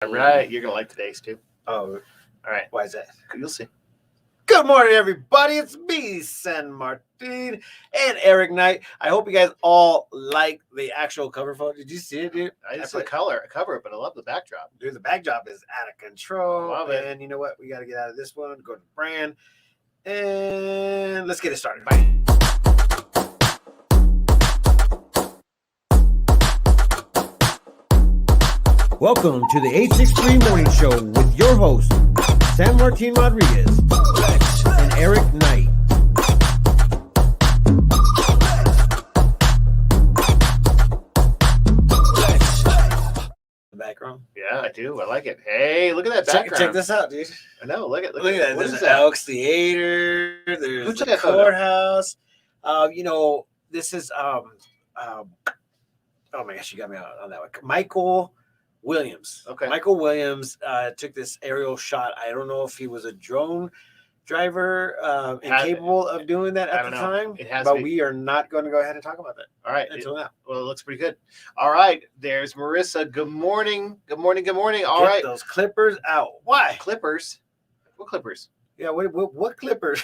All right, you're gonna like today's too. Oh, All right, why is that? you'll see. Good morning, everybody. It's me, San Martin, and Eric Knight. I hope you guys all like the actual cover photo. Did you see it, dude? I just see the cover, but I love the backdrop. Dude, the backdrop is out of control. Love it. And you know what? We got to get out of this one, go to brand, and let's get it started. Bye. Welcome to the 863 Morning Show with your host, San Martin Rodriguez and Eric Knight. Background. Yeah, I do. I like it. Hey, look at that background. Check this out, dude. I know. Look at Look at that. What There's is the that? Elks Theater. There's Who took the that photo? courthouse. This is oh my gosh, you got me on that one. Michael Williams. Okay. Michael Williams took this aerial shot. I don't know if he was a drone driver and capable of doing that at the time. It has but to be. we are not going to go ahead and talk about that All right. until now. Well, it looks pretty good. All right. There's Marissa. Good morning. Good morning. Good morning. All Get right. those clippers out. Why? Clippers. What clippers? Yeah, what clippers?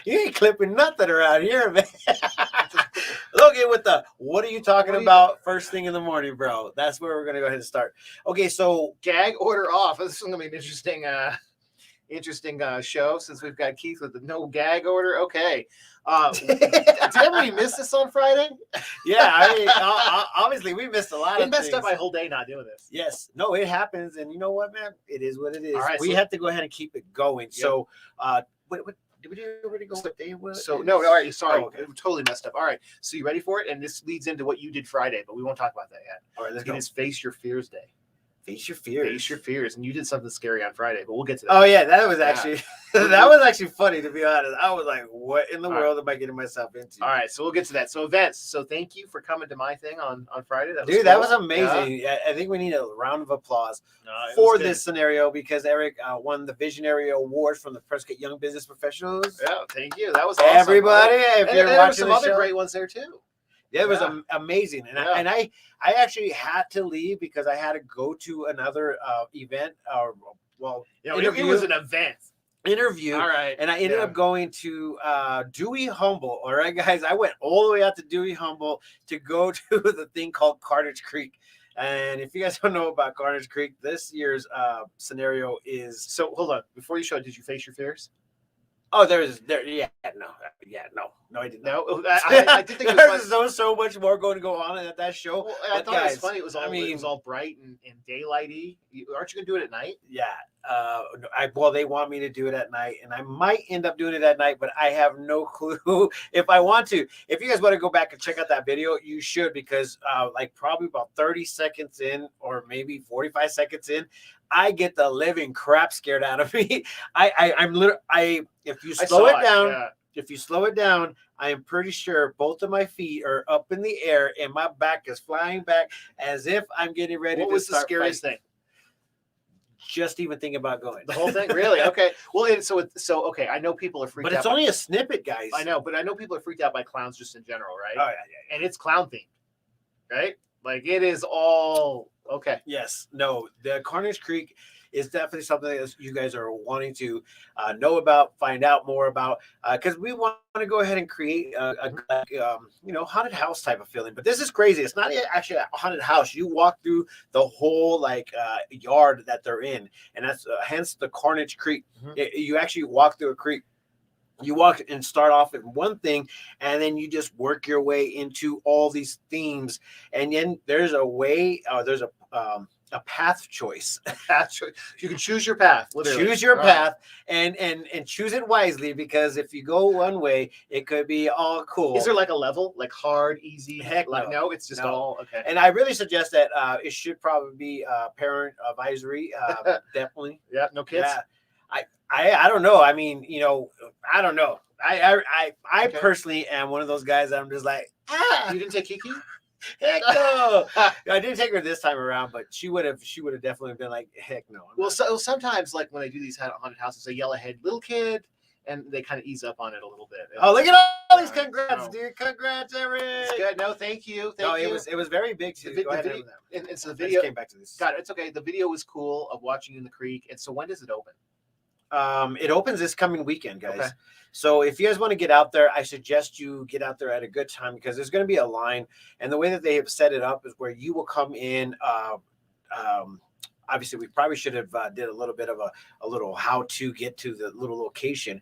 You ain't clipping nothing around here, man. Look at with the what are you talking about first thing in the morning, bro? That's where we're gonna go ahead and start. Okay, so Gag order off. This is gonna be an interesting show since we've got Keith with the no gag order. Okay. Did everybody miss this on Friday? yeah, I mean, obviously we missed a lot It of messed things. up my whole day not doing this. Yes, no, it happens, and you know what, man? It is what it is. All right, we so- have to go ahead and keep it going. Yep. So, what did we already go what day it was? So no, all right, sorry, Oh, okay. it totally messed up. All right, so you ready for it? And this leads into what you did Friday, but we won't talk about that yet. All right, let's It go. is Face Your Fears Day. Face your fears. Face Your Fears, and you did something scary on Friday, but we'll get to that. Oh yeah, that was actually that was actually funny, to be honest. I was like, what in the All world am I getting myself into? All right, so we'll get to that. So events. So thank you for coming to my thing on Friday. That was Dude, that cool. was amazing. I think we need a round of applause No, it for was good. this scenario because Eric won the Visionary Award from the Prescott Young Business Professionals. Yeah, thank you. That was awesome. Everybody, if And you're there were watching some the other show, great ones there too. it was Yeah. amazing. And Yeah. I actually had to leave because I had to go to another event. It was an event. Interview. All right, And I ended up going to Dewey Humble. All right, guys. I went all the way out to Dewey Humble to go to the thing called Carnage Creek. And if you guys don't know about Carnage Creek, this year's scenario is So hold on, before you show it, did you face your fears? no, I did not. No, I did think it was fun. There's so much more going to go on at that show. Well, I But thought it was guys, funny. It was all bright and daylighty. Aren't you gonna do it at night? Yeah. They want me to do it at night, and I might end up doing it at night, but I have no clue if I want to. If you guys want to go back and check out that video, you should, because probably about 30 seconds in, or maybe 45 seconds in, I get the living crap scared out of me. If you slow it down. Yeah. If you slow it down, I am pretty sure both of my feet are up in the air and my back is flying back as if I'm getting ready What to was the start scariest fighting. thing? Just even thinking about going. The whole thing, really? Okay. Well, okay. I know people are freaked out. But it's only a snippet, guys. I know, but I know people are freaked out by clowns just in general, right? Oh, yeah. And it's clown themed, right? Like it is all okay. Yes. No, the Carnage Creek is definitely something that you guys are wanting to know about, find out more about, because we want to go ahead and create a haunted house type of feeling. But this is crazy. It's not actually a haunted house. You walk through the whole yard that they're in, and that's hence the Carnage Creek. Mhm. You actually walk through a creek. You walk and start off at one thing, and then you just work your way into all these themes. And then there's a way, there's a path choice. You can choose your path. Literally. Choose your All path and choose it wisely, because if you go one way, it could be all cool. Is there like a level, like hard, easy? Heck like, no. it's just No. all okay. And I really suggest that it should probably be parent advisory. Definitely. Yeah, no kids. Yeah. I don't know. I mean, I don't know. I Okay. personally am one of those guys that I'm just like, You didn't take Kiki? heck no. I didn't take her this time around, but she would have definitely been like, heck no. Well, so sometimes like when they do these haunted houses, they yell ahead, little kid, and they kind of ease up on it a little bit. Oh, look at all these Alright, congrats, so- dude! Congrats, Erik. It's good. No, thank you. No, Thank you. it was very big too. Go ahead. video, and so the I video. just came back to this. God, it's okay. The video was cool of watching you in the creek. And so when does it open? It opens this coming weekend, guys. Okay. So if you guys want to get out there, I suggest you get out there at a good time because there's going to be a line. And the way that they have set it up is where you will come in. Obviously, we probably should have did a little bit of a little how to get to the little location,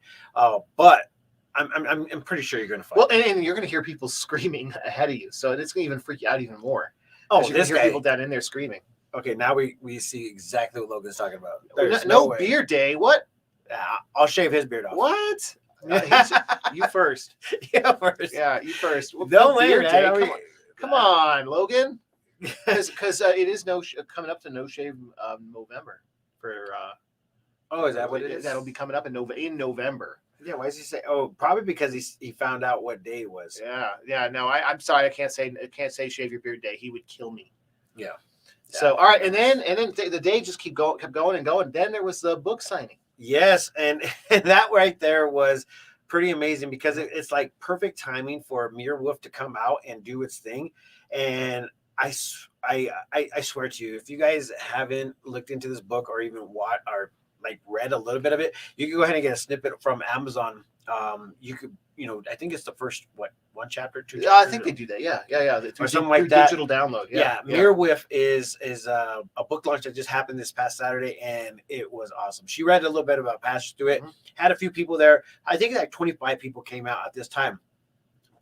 but I'm pretty sure you're going to find. Well, and you're going to hear people screaming ahead of you, so it's going to even freak you out even more. Oh, you're going to hear people down in there screaming. Okay, now we see exactly what Logan's talking about. No beard day. What? I'll shave his beard off. What? You first. Yeah, first. Yeah, you first. Well, Don't no beard man. day. Come on, Logan. Because it is coming up to No Shave November for. Oh, is that what it is? That'll be coming up in November. Yeah, why does he say? Oh, probably because he found out what day it was. Yeah. No, I'm sorry. I can't say shave your beard day. He would kill me. Yeah. So all right, and then the day just kept going and going. Then there was the book signing. Yes, and that right there was pretty amazing because it's like perfect timing for Mere Wolf to come out and do its thing. And I swear to you, if you guys haven't looked into this book or even read a little bit of it, you can go ahead and get a snippet from Amazon. You could, I think it's the first one chapter, 2 chapters. I think they do that. Yeah. Or something like that. Digital download. Yeah. Mere Whiff is a book launch that just happened this past Saturday, and it was awesome. She read a little bit about passage through it. Had a few people there. I think like 25 people came out at this time.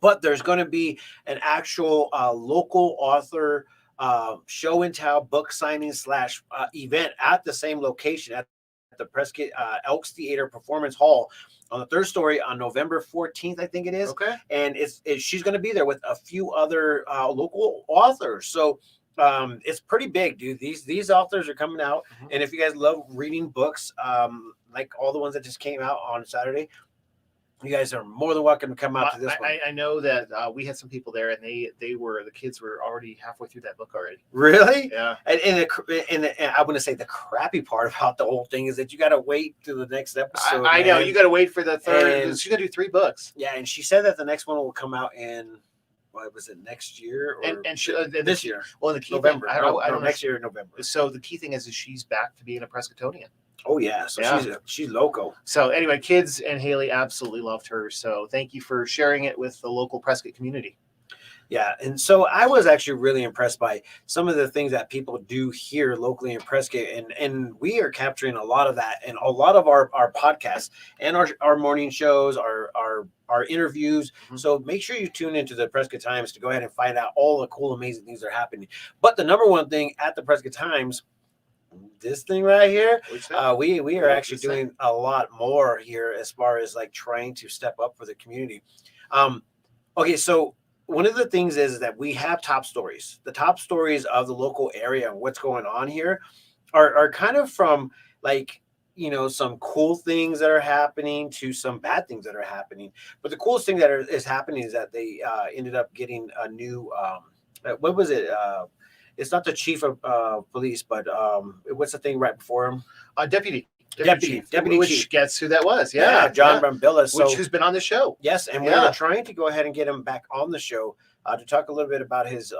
But there's going to be an actual local author show and tell book signing / event at the same location at the Prescott Elks Theater Performance Hall on the third story on November 14th, I think it is. Okay. And she's going to be there with a few other local authors. So it's pretty big, dude. These authors are coming out. And if you guys love reading books, like all the ones that just came out on Saturday, you guys are more than welcome to come out to this one. I know that we had some people there, and the kids were already halfway through that book already. Really? Yeah. And I want to say the crappy part about the whole thing is that you got to wait to the next episode. I know you got to wait for the third. She's gonna do 3 books. Yeah, and she said that the next one will come out in. What was it, next year or this year? Well, the key November. Thing, I don't know. Next year in November. So the key thing is she's back to being a Prescottonian. Oh yeah, so she's local. So anyway, kids and Haley absolutely loved her. So thank you for sharing it with the local Prescott community. Yeah, and so I was actually really impressed by some of the things that people do here locally in Prescott, and we are capturing a lot of that in a lot of our podcasts and our morning shows, our interviews. So make sure you tune into the Prescott Times to go ahead and find out all the cool, amazing things that are happening. But the number one thing at the Prescott Times, this thing right here, we are actually doing a lot more here as far as like trying to step up for the community. Okay, so one of the things is that we have top stories. The top stories of the local area and what's going on here are kind of from like, some cool things that are happening to some bad things that are happening. But the coolest thing that is happening is that they ended up getting a new, what was it? It's not the chief of police, but what's the thing right before him? Deputy Which chief. Guess who that was? John Brambilla. Who's been on the show. Yes, and we're trying to go ahead and get him back on the show to talk a little bit about his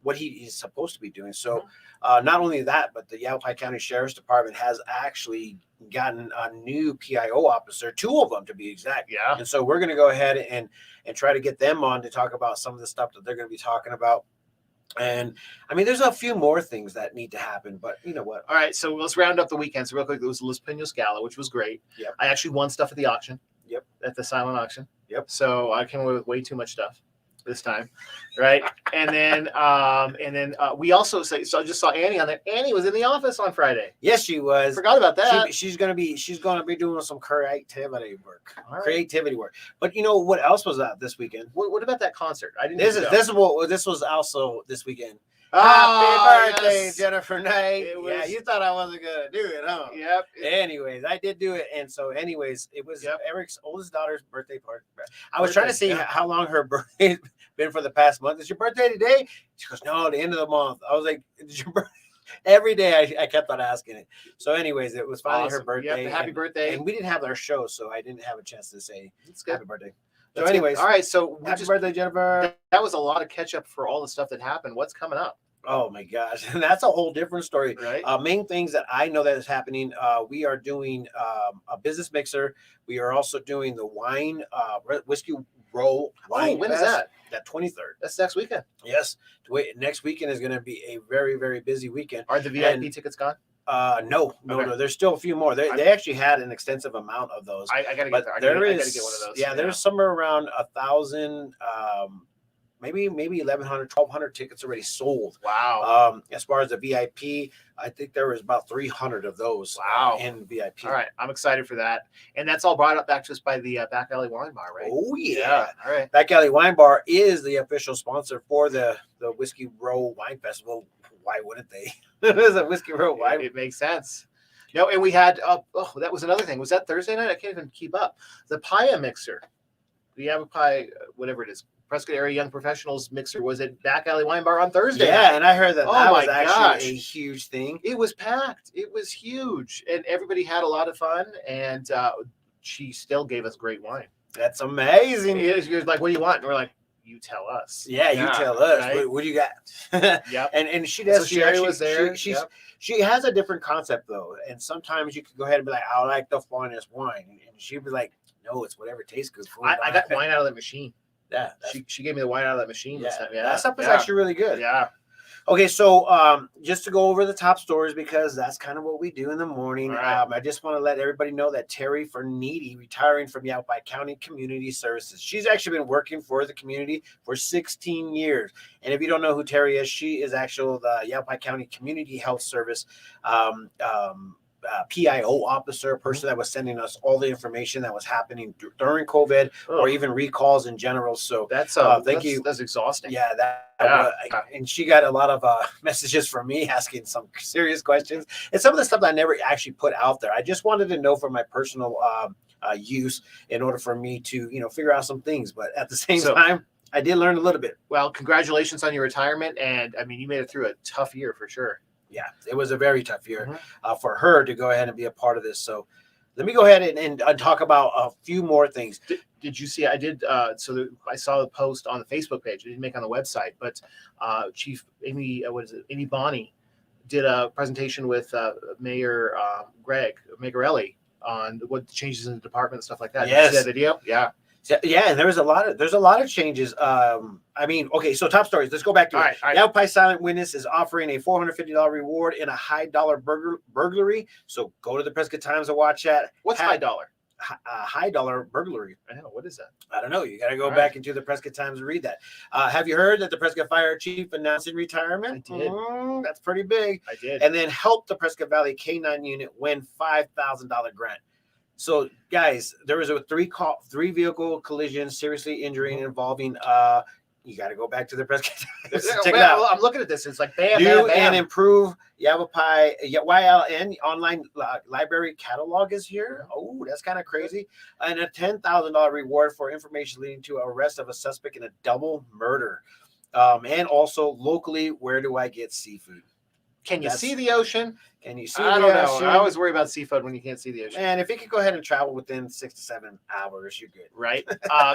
what he's supposed to be doing. So not only that, but the Yavapai County Sheriff's Department has actually gotten a new PIO officer, 2 of them to be exact. Yeah. And so we're going to go ahead and try to get them on to talk about some of the stuff that they're going to be talking about. And I mean, there's a few more things that need to happen, but you know what? All right, so let's round up the weekend. So real quick, there was Los Pinos Gala, which was great. Yep. I actually won stuff at the auction. Yep. At the silent auction. Yep. So I came away with way too much stuff this time, right? and then we also so I just saw Annie on there. Annie was in the office on Friday. Yes, she was. Forgot about that. She's gonna be doing some creativity work. All right. Creativity work. But you know what else was out this weekend? What about that concert? I didn't. This was also this weekend. Oh, Happy birthday, yes. Jennifer Knight. Yeah, you thought I wasn't gonna do it, huh? Yep. Anyways, I did do it, and so anyways, it was Eric's oldest daughter's birthday party. I was Birthday, trying to see how long her birthday's been for the past month. Is your birthday today? She goes, no, the end of the month. I was like, is your birthday? Every day I kept on asking it. So, anyways, it was finally her Awesome. birthday. Yep, happy birthday. And we didn't have our show, so I didn't have a chance to say That's good. happy birthday. So, That's good. anyways, all right. So happy birthday, Jennifer. that was a lot of catch up for all the stuff that happened. What's coming up? Oh my gosh, and that's a whole different story. Right. Main things that I know that is happening. We are doing a business mixer. We are also doing the wine, whiskey roll. Wine when is fest, that? That 23rd. That's next weekend. Yes. Next weekend is going to be a very, very busy weekend. Are the VIP tickets gone? No. There's still a few more. They actually had an extensive amount of those. I got to get there. I got to get one of those. Yeah, there's somewhere around 1,000. Maybe 1,100, 1,200 tickets already sold. Wow. As far as the VIP, I think there was about 300 of those. Wow. In VIP. All right, I'm excited for that, and that's all brought up back just by the Back Alley Wine Bar, right? Oh yeah. All right. Back Alley Wine Bar is the official sponsor for the Whiskey Row Wine Festival. Why wouldn't they? It is a Whiskey Row Wine. It makes sense. No, and we had that was another thing. Was that Thursday night? I can't even keep up. The Paya mixer, the Yavapai, whatever it is, Prescott Area Young Professionals mixer was at Back Alley Wine Bar on Thursday. Yeah, and I heard that that was actually gosh. a huge thing. It was packed. It was huge, and everybody had a lot of fun. And she still gave us great wine. That's amazing. You're like, what do you want? And we're like, you tell us. Yeah, you tell us. Right? What do you got? Yep. And she does. So Sherry was there. She has a different concept though, and sometimes you could go ahead and be like, I like the finest wine, and she'd be like, no, it's whatever tastes good. I got wine out of the machine. Yeah, she gave me the wine out of that machine. Yeah, This time. that stuff is actually really good. Yeah. Okay, so just to go over the top stories because that's kind of what we do in the morning. Right. I just want to let everybody know that Terry Fernetti retiring from Yavapai County Community Services. She's actually been working for the community for 16 years. And if you don't know who Terry is, she is actually the Yavapai County Community Health Service PIO officer, person that was sending us all the information that was happening during COVID or even recalls in general. So that's thank you. That's exhausting. Yeah, and she got a lot of messages from me asking some serious questions and some of the stuff that I never actually put out there. I just wanted to know for my personal use in order for me to figure out some things. But at the same time, I did learn a little bit. Well, congratulations on your retirement, and I mean you made it through a tough year for sure. Yeah, it was a very tough year for her to go ahead and be a part of this. So let me go ahead and talk about a few more things. Did you see? I did. I saw the post on the Facebook page. I didn't make on the website, but Chief Amy, Amy Bonney, did a presentation with Mayor Greg Magarelli on what changes in the department and stuff like that. Yes. Did you see that video? Yeah. Yeah, and there's a lot of changes. I mean, okay, so top stories. Let's go back to it. All right. Yavapai Silent Witness is offering a $450 reward in a high dollar burglary. So go to the Prescott Times and watch that. What's high dollar? High dollar burglary. I don't know. What is that? I don't know. You got to go back into the Prescott Times and read that. Have you heard that the Prescott Fire Chief announcing retirement? I did. That's pretty big. I did. And then help the Prescott Valley K-9 unit win $5,000 grant. So, guys, there was a three vehicle collision, seriously injuring involving. You got to go back to the Prescott. Check it out. I'm looking at this. It's like bam, New bam, bam. and improve Yavapai YLN online library catalog is here. Oh, that's kind of crazy. And a $10,000 reward for information leading to arrest of a suspect in a double murder. And also locally, where do I get seafood? Can you see the ocean? Can you see I the don't know. ocean? I always worry about seafood when you can't see the ocean. And if you could go ahead and travel within 6 to 7 hours, you're good. Right.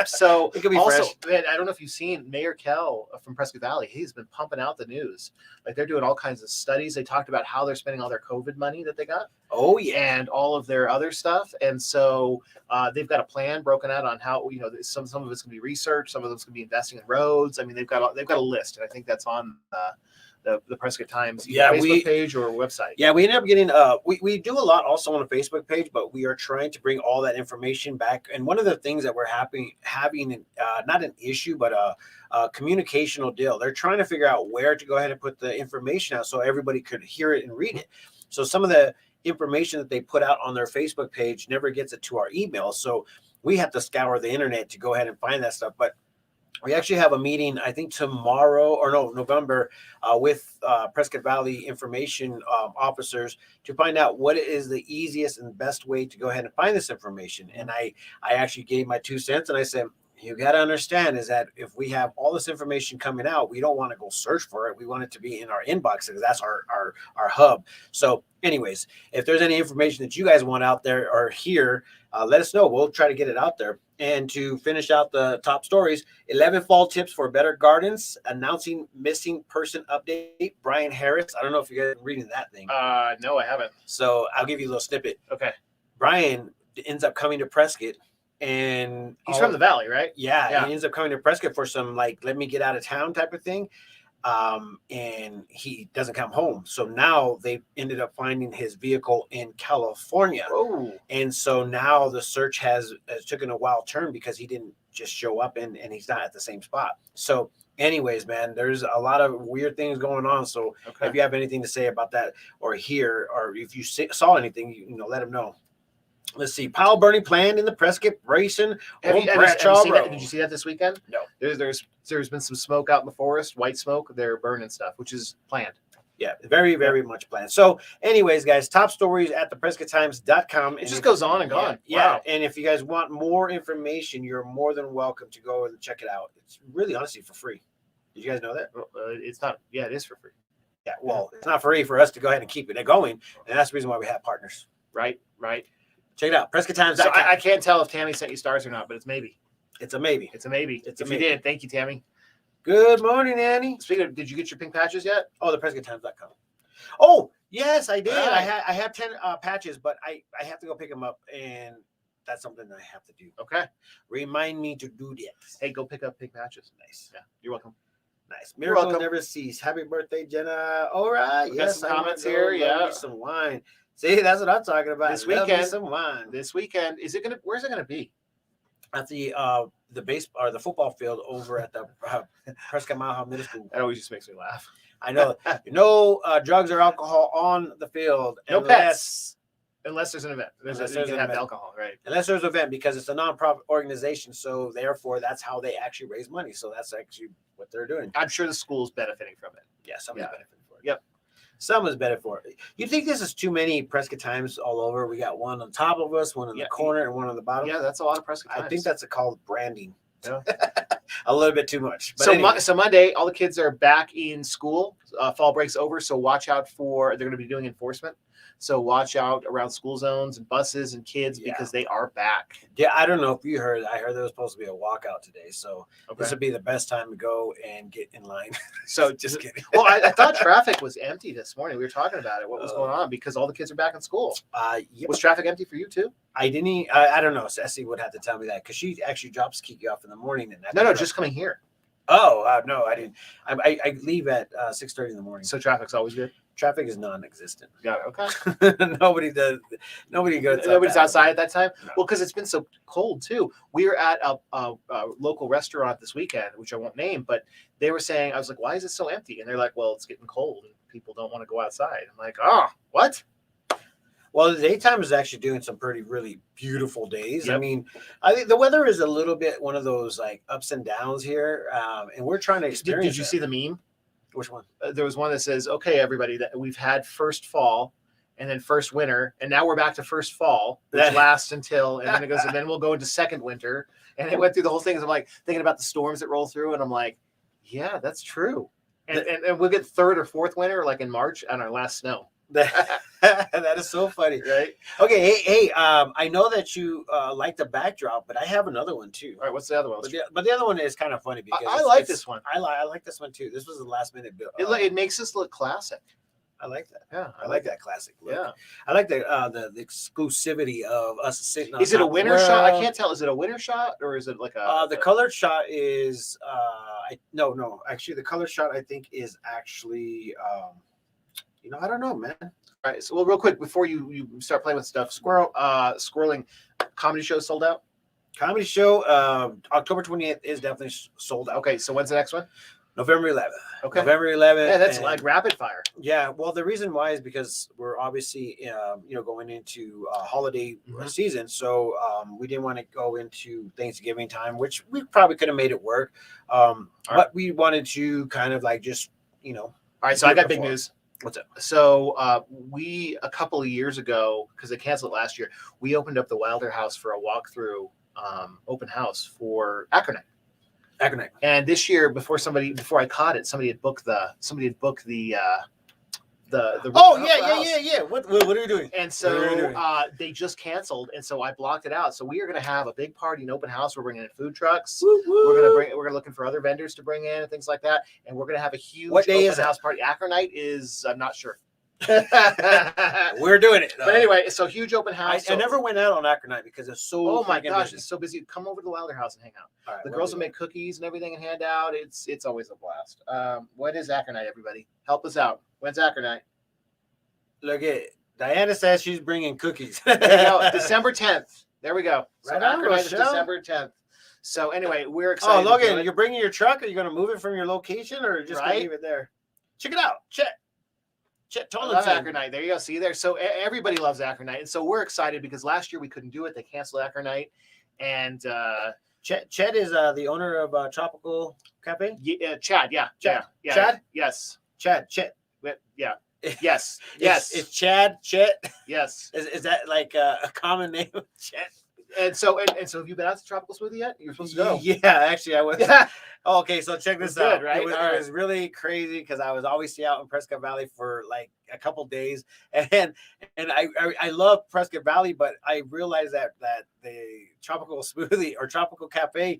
So it could be also, fresh. man, I don't know if you've seen Mayor Kell from Prescott Valley. He's been pumping out the news. Like they're doing all kinds of studies. They talked about how they're spending all their COVID money that they got. Oh yeah, and all of their other stuff. And so they've got a plan broken out on how some of it's going to be research, some of it's going to be investing in roads. I mean, they've got a list, and I think that's on the Prescott Times Facebook page or website. Yeah, we ended up getting we do a lot also on the Facebook page, but we are trying to bring all that information back. And one of the things that we're having not an issue, but a communicational deal. They're trying to figure out where to go ahead and put the information out so everybody could hear it and read it. So some of the information that they put out on their Facebook page never gets it to our email. So we have to scour the internet to go ahead and find that stuff. But we actually have a meeting, I think November, with Prescott Valley information officers to find out what is the easiest and best way to go ahead and find this information. And I actually gave my 2 cents and I said, you got to understand is that if we have all this information coming out, we don't want to go search for it. We want it to be in our inbox because that's our hub. So anyways, if there's any information that you guys want out there or here, let us know. We'll try to get it out there. And to finish out the top stories, 11 fall tips for better gardens, announcing missing person update. Brian Harris. I don't know if you guys are reading that thing. No, I haven't. So I'll give you a little snippet. Okay. Brian ends up coming to Prescott. And he's from the Valley, right? Yeah. He ends up coming to Prescott for some let me get out of town type of thing. And he doesn't come home. So now they ended up finding his vehicle in California. Oh. And so now the search has taken a wild turn because he didn't just show up and he's not at the same spot. So anyways, man, there's a lot of weird things going on. So if you have anything to say about that or hear, or if you saw anything, you know, let him know. Let's see. Pile burning planned in the Prescott Racing. Did you see that this weekend? No. There's been some smoke out in the forest, white smoke. They're burning stuff, which is planned. Yeah, very, very much planned. So, anyways, guys, top stories at theprescotttimes.com. It just goes on and gone. Yeah. Wow. And if you guys want more information, you're more than welcome to go and check it out. It's really, honestly, for free. Did you guys know that? It's not. Yeah, it is for free. Yeah, well, it's not free for us to go ahead and keep it going. And that's the reason why we have partners. Right. Check it out, PrescottTimes.com. So I can't tell if Tammy sent you stars or not, but it's maybe. It's a maybe. If you did, thank you, Tammy. Good morning, Annie. Speaking of, did you get your pink patches yet? Oh, the PrescottTimes.com. Oh, yes, I did. Right. I have 10 patches, but I have to go pick them up, and that's something that I have to do. Okay. Remind me to do that. Hey, go pick up pink patches. Nice. Yeah, you're welcome. Nice. Miracles never cease. Happy birthday, Jenna. All right. We got some comments here. Yeah. Some wine. See, that's what I'm talking about. This weekend, some wine. This weekend, where's it gonna be? At the base or the football field over at the Prescott Mile High Middle School. That always just makes me laugh. I know. No drugs or alcohol on the field. No pets. Unless there's an event. You can have alcohol, right? Unless there's an event, because it's a nonprofit organization. So therefore, that's how they actually raise money. So that's actually what they're doing. I'm sure the school's benefiting from it. Yeah, someone's benefiting for it. Yep. Someone's better for it. You think this is too many Prescott Times all over? We got one on top of us, one in the corner, and one on the bottom. Yeah, that's a lot of Prescott Times. I think that's called branding. Yeah. A little bit too much. But so, anyway. So Monday, all the kids are back in school. Fall break's over, so watch out they're going to be doing enforcement. So watch out around school zones and buses and kids because they are back. Yeah, I don't know if you heard. I heard there was supposed to be a walkout today. So this would be the best time to go and get in line. So just kidding. Well, I thought traffic was empty this morning. We were talking about it. What was going on? Because all the kids are back in school. Yep. Was traffic empty for you too? I didn't. I don't know. Ceci would have to tell me that because she actually drops Kiki off in the morning. And no, just coming here. Oh no, I didn't. I leave at 6:30 in the morning. So traffic's always good. Traffic is non-existent. Yeah. Okay. Nobody does. Nobody goes. Nobody's outside at that time. No. Well, because it's been so cold too. We were at a local restaurant this weekend, which I won't name, but they were saying, I was like, "Why is it so empty?" And they're like, "Well, it's getting cold and people don't want to go outside." I'm like, "Oh, what?" Well, the daytime is actually doing some really beautiful days. Yep. I mean, I think the weather is a little bit one of those like ups and downs here, and we're trying to experience. Did you see the meme? Which one? There was one that says, "Okay, everybody, that we've had first fall, and then first winter, and now we're back to first fall, which lasts until, and then it goes, and then we'll go into second winter." And it went through the whole thing. So I'm like thinking about the storms that roll through, and I'm like, "Yeah, that's true." And we'll get third or fourth winter, like in March, on our last snow. That is so funny, right? Okay, hey, I know that you like the backdrop, but I have another one too. All right, what's the other one? But the other one is kind of funny because I like this one. I like this one too. This was the last minute build. It makes us look classic. I like that. Yeah, I like that classic look. Yeah, I like the exclusivity of us sitting on. Is it a winter shot? I can't tell. Is it a winter shot or is it like the colored shot is no. Actually, the colored shot I think is actually I don't know, man. All right. So, well, real quick before you start playing with stuff, Squirreling comedy show sold out. Comedy show October 28th is definitely sold out. Okay, so when's the next one? November 11th. Okay. November 11th. Yeah, that's like rapid fire. Yeah. Well, the reason why is because we're obviously, going into holiday season. So we didn't want to go into Thanksgiving time, which we probably could have made it work. But we wanted to kind of like just, All right. So I got big news. What's up? So we, a couple of years ago, because they canceled it last year, we opened up the Wilder House for a walkthrough open house for Acronite. Acronite. And this year, before I caught it, somebody had booked the Oh house. yeah. What are you doing? And so they just canceled, and so I blocked it out. So we are going to have a big party, an open house. We're bringing in food trucks. Woo, woo. We're looking for other vendors to bring in and things like that. And we're going to have a huge What day open is house party. Acronite is, I'm not sure. We're doing it. But anyway, so huge open house. I never went out on Acronite because it's so. Oh my gosh, busy. It's so busy. Come over to the Wilder House and hang out. All right, The girls will make cookies and everything and hand out. It's always a blast. What is Acronite, everybody? Help us out. When's Acronite? Look at Diana says she's bringing cookies. There you go. December 10th. There we go. So Right on, Acronite is Rochelle. December 10th. So anyway, we're excited. Oh, Logan, you're bringing your truck? Are you going to move it from your location or just going to leave it there? Check it out. Chet I love Acronite. There you go. See there. So everybody loves Acronite. And so we're excited because last year we couldn't do it. They canceled Acronite. And Chet is the owner of Tropical Cafe? Chad. Yeah. Chad. Yeah. Chad? Yes. Chet. Yeah. Yes. It's Chad. Chet. Yes. Is that like a common name? Chet. And so have you been out to Tropical Smoothie yet? You're supposed to go. Yeah, actually I was. Oh, okay, so check this out. Good, right? It was really crazy because I was always out in Prescott Valley for like a couple days, and I love Prescott Valley, but I realized that the Tropical Smoothie or Tropical Cafe,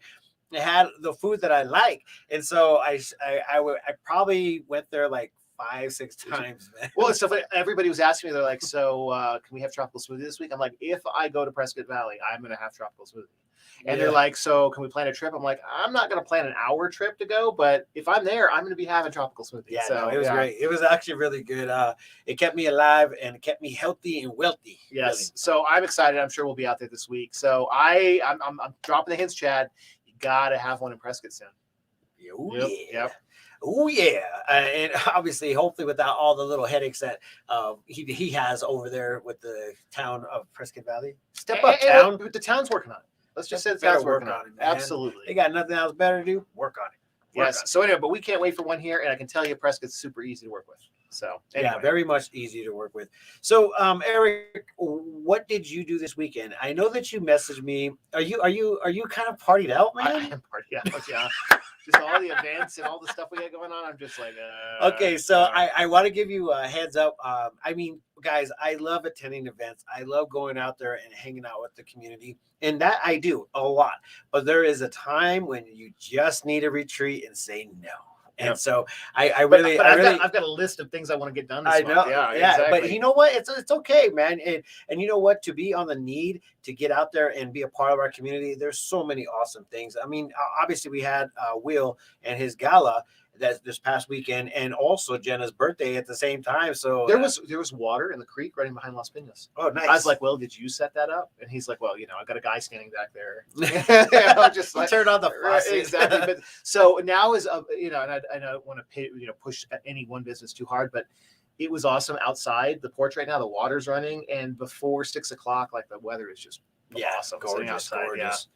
it had the food that I like, and so I probably went there like 5-6 times, man. Well, it's so funny. Everybody was asking me, they're like, so can we have Tropical Smoothie this week? I'm like, if I go to Prescott Valley, I'm going to have Tropical Smoothie. And they're like, so can we plan a trip? I'm like, I'm not going to plan an hour trip to go, but if I'm there, I'm going to be having Tropical Smoothie. Yeah, so no, it was great. It was actually really good. It kept me alive and it kept me healthy and wealthy. Yes. Really. So I'm excited. I'm sure we'll be out there this week. So I'm dropping the hints, Chad. You got to have one in Prescott soon. Oh, Yep. yeah. Yep. Oh yeah, and obviously, hopefully, without all the little headaches that he has over there with the town of Prescott Valley. Step up, town. The town's working on it. Let's just say the Better town's work working on on it. it, man. Absolutely. They got nothing else better to do. Work on it. Work on Yes. So anyway, but we can't wait for one here, and I can tell you, Prescott's super easy to work with. So anyway. Yeah, very much easy to work with. So, Eric, what did you do this weekend? I know that you messaged me. Are you kind of partied out, man? I am party out. Yeah. Just all the events and all the stuff we got going on. I'm just like, okay, so I want to give you a heads up. I mean, guys, I love attending events. I love going out there and hanging out with the community. And that I do a lot. But there is a time when you just need a retreat and say no. And so I've got a list of things I want to get done. I know. Month. Yeah, exactly. But you know what? It's okay, man. And you know what? To be on the need to get out there and be a part of our community, there's so many awesome things. I mean, obviously we had Will and his gala this past weekend, and also Jenna's birthday at the same time. So there was water in the creek running behind Las Piñas. Oh, nice. I was like, well, did you set that up? And he's like, well, I got a guy standing back there. Just like, turn on the faucet. Exactly. But so now is and I don't want to push any one business too hard, but it was awesome outside the porch right now. The water's running, and before 6 o'clock, like the weather is just awesome. Gorgeous, outside, gorgeous.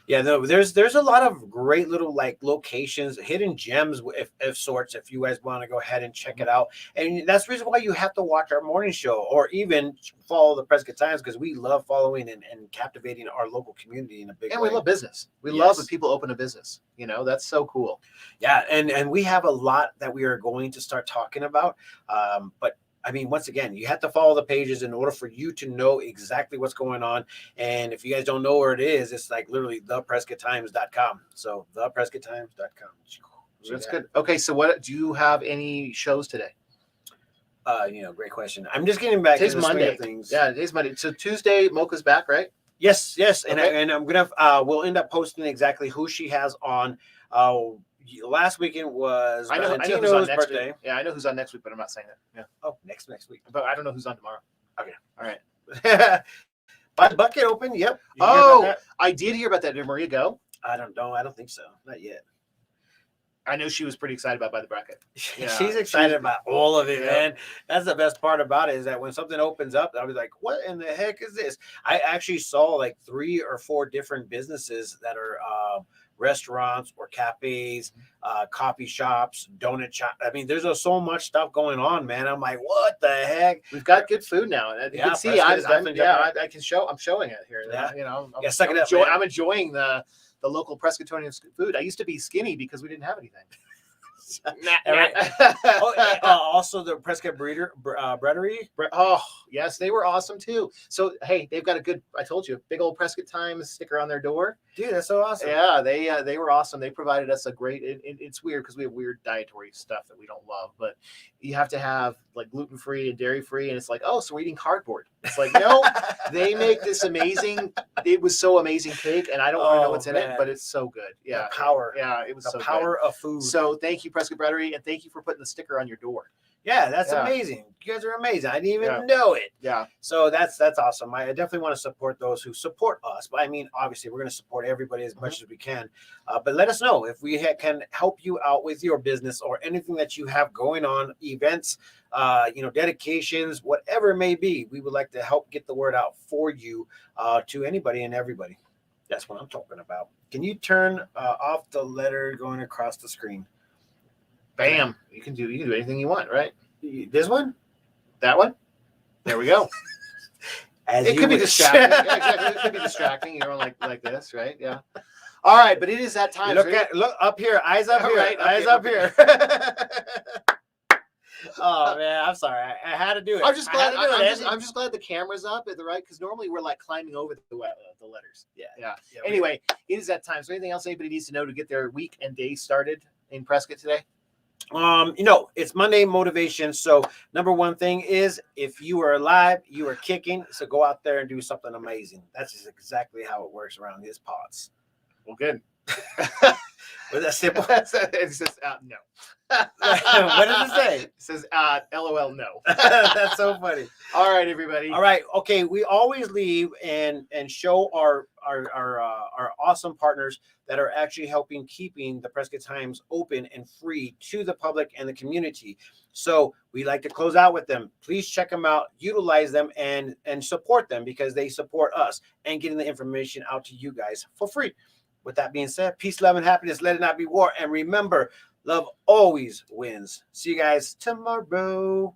Yeah, no, there's a lot of great little like locations, hidden gems if sorts, if you guys want to go ahead and check it out. And that's the reason why you have to watch our morning show or even follow the Prescott Times, because we love following and captivating our local community in a big way. And we love business. We love when people open a business. That's so cool. Yeah, and we have a lot that we are going to start talking about. But I mean, once again, you have to follow the pages in order for you to know exactly what's going on. And if you guys don't know where it is, it's like literally theprescotttimes.com. So theprescotttimes.com. That's good. Okay, so what do you have any shows today? Great question. I'm just getting back to the Monday. swing of things. Yeah, today's Monday. So Tuesday, Mocha's back, right? Yes. And, Okay. and I'm gonna we'll end up posting exactly who she has on. Last weekend was I know who's on Valentino's next birthday. week. Yeah, I know who's on next week, but I'm not saying that. Yeah. Oh, next week. But I don't know who's on tomorrow. Okay. All right. By the bucket open. Yep. You hear Oh, about that? I did hear about that. Did Maria go? I don't know. I don't think so. Not yet. I know she was pretty excited about By the Bracket. Yeah, She's excited about all of it, Yeah. man. That's the best part about it, is that when something opens up, I was like, what in the heck is this? I actually saw like 3 or 4 different businesses that are restaurants or cafes, coffee shops, donut shop. I mean, there's so much stuff going on, man. I'm like, what the heck? We've got good food now, and you can see I can show. I'm showing it here. Yeah. You know, I'm enjoying the local Prescottonian food. I used to be skinny because we didn't have anything. Also the Prescott Breadery. Oh yes, they were awesome too. So hey, they've got a good, I told you, big old Prescott Times sticker on their door. Dude, that's so awesome. Yeah, they were awesome. They provided us a great. It's weird because we have weird dietary stuff that we don't love, but you have to have like gluten free and dairy free, and it's like, oh, so we're eating cardboard. It's like, no, they make this amazing. It was so amazing cake, and I don't want to know what's in it, but it's so good. Yeah, the power. Yeah, it was the power of food. So thank you, Prescott Breadery, and thank you for putting the sticker on your door. Yeah, that's amazing. You guys are amazing. I didn't even know it. Yeah. So that's awesome. I definitely want to support those who support us. But I mean, obviously, we're going to support everybody as much as we can. But let us know if we can help you out with your business or anything that you have going on, events, dedications, whatever it may be. We would like to help get the word out for you to anybody and everybody. That's what I'm talking about. Can you turn off the letter going across the screen? Bam! You can do anything you want, right? This one, that one. There we go. It could be distracting. Yeah, exactly. It could be distracting. You're like this, right? Yeah. All right, but it is that time. Look up here. Eyes up here. Right, eyes up here. Oh man, I'm sorry. I had to do it. I'm just glad. I'm just glad the camera's up at the right, because normally we're like climbing over the letters. Yeah. Anyway, it is that time. So anything else anybody needs to know to get their week and day started in Prescott today? It's Monday motivation. So number one thing is, if you are alive, you are kicking. So go out there and do something amazing. That's just exactly how it works around these pods. Well, good. Was that simple? It says no. What does it say? It says LOL no. That's so funny. All right, everybody. All right. Okay. We always leave and show our awesome partners that are actually helping keeping the Prescott Times open and free to the public and the community. So we like to close out with them. Please check them out, utilize them, and support them, because they support us and getting the information out to you guys for free. With that being said, peace, love, and happiness. Let it not be war. And remember, love always wins. See you guys tomorrow.